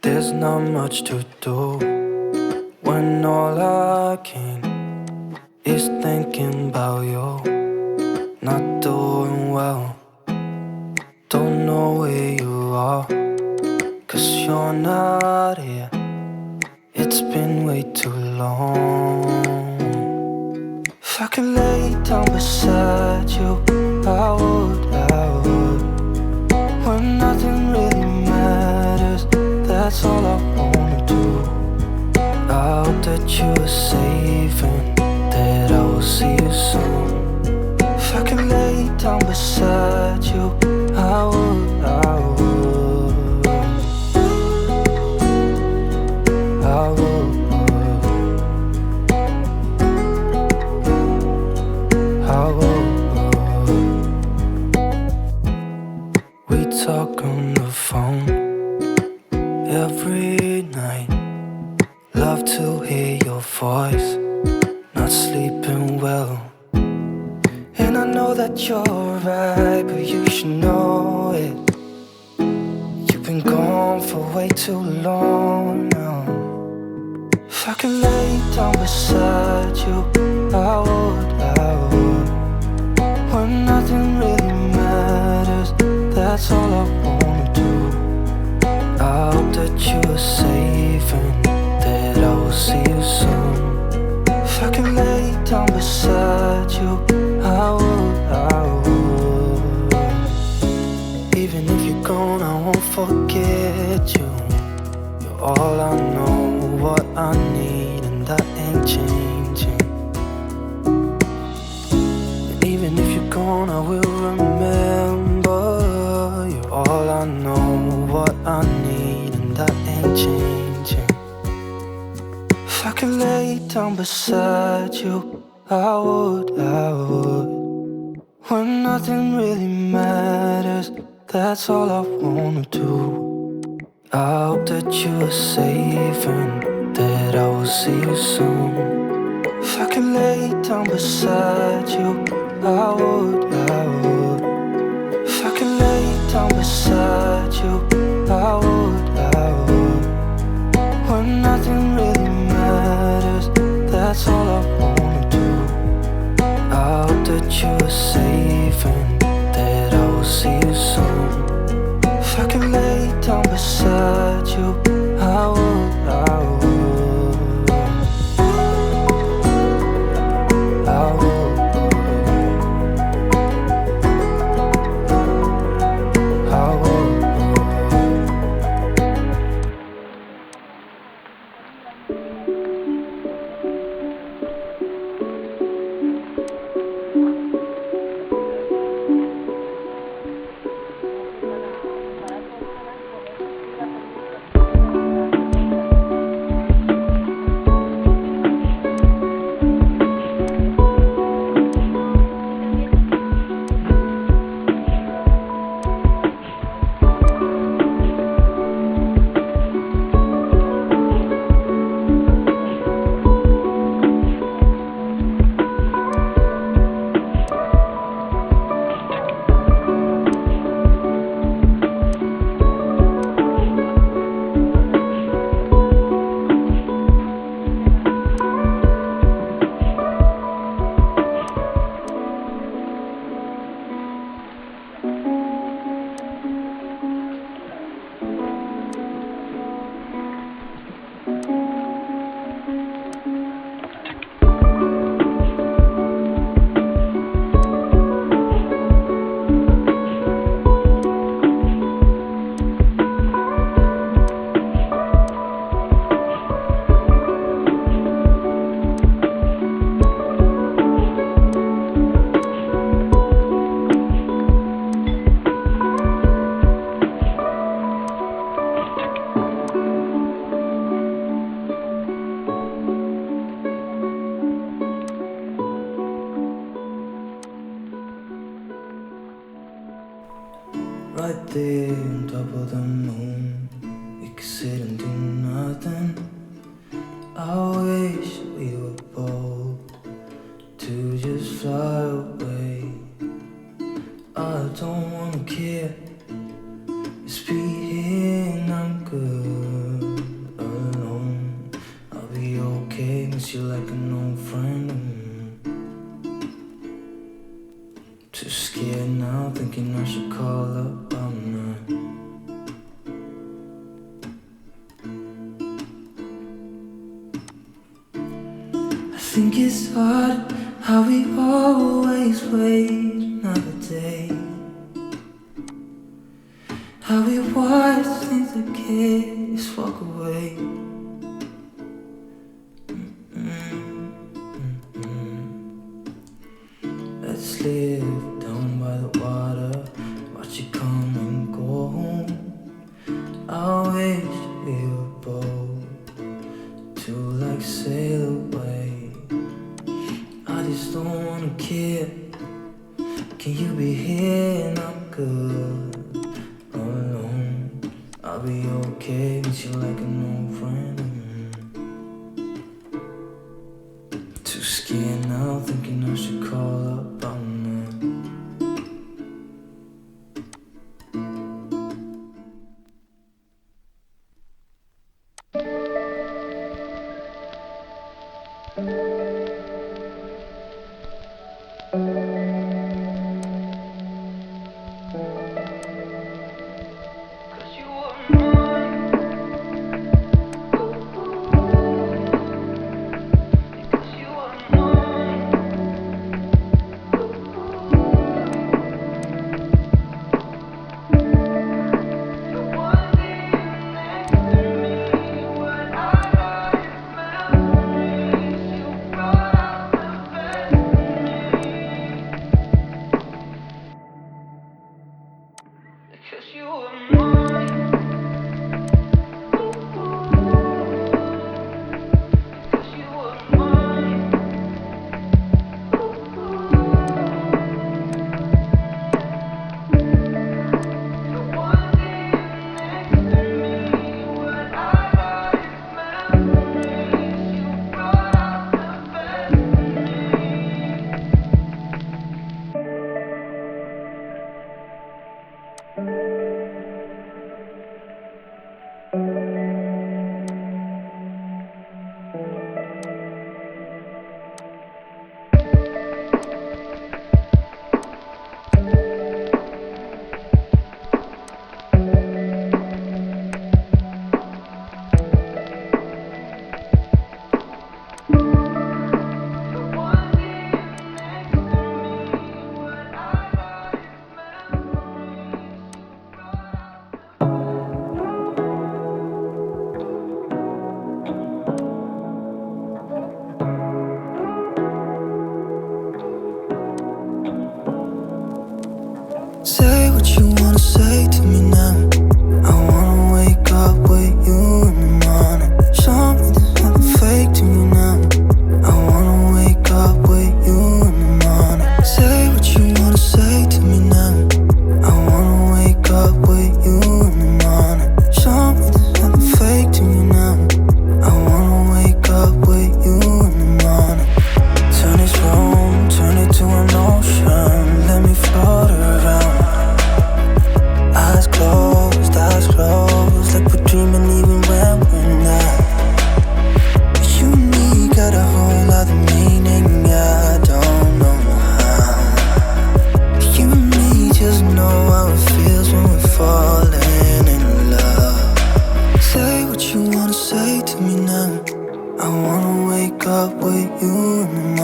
There's not much to do when all I can is thinking about you. Not doing well, don't know where you are, 'cause you're not here. It's been way too long. If I could lay down beside you, I would, when nothing really matters, that's all I wanna do. I hope that you are safe and that I will see you soon. If I could lay down beside you, I would, I would, I would, I would. We talk on the phone every night. Love to hear your voice, not sleeping well. And I know that you're right, but you should know it. You've been gone for way too long now. If I could lay down beside you, I would, I would. When nothing really matters, that's all I wanna do. I hope that you are safe and that I will see you soon. If I could lay down beside you, I would, I would. Even if you're gone, I won't forget you. You're all I know, what I need, and that ain't changing. And even if you're gone, I will remember. You're all I know, what I need, and that ain't changing. If I could lay down beside you, I would, I would. When nothing really matters, that's all I wanna do. I hope that you are safe and that I will see you soon. If I could lay down beside you, I would, I would. If I could lay down beside you, I would, I would. When nothing really matters, that's all I wanna do. I hope that you are safe and that I will see you soon. If I could lay down beside you, I would, I would, I would, I would. Right there on top of the moon, we could sit and do nothing. I wish we were bold to just fly away. I don't wanna care, just be here and I'm good. think it's hard how we always wait another day, how we watch things that kids walk away. Let's live down by the water, watch it come and go home. I wish we were both to like sail away. I just don't wanna care. Can you be here and I'm good alone? I'll be okay with you like an old friend. Too scared now, thinking I should call up on them. Say what you wanna say to me now. I wanna wake up with you in the morning. Show me there's nothing fake to me now. I wanna wake up with you in the morning. Say what you wanna say to me now. I wanna wake up with you in the morning. Show me there's nothing fake to me now. I wanna wake up with you in the morning. Turn this room, turn it to an ocean. Let me float around. Eyes closed, like we're dreaming even when we're not. You and me got a whole other meaning, I don't know how. You and me just know how it feels when we're falling in love. Say what you wanna say to me now. I wanna wake up with you in the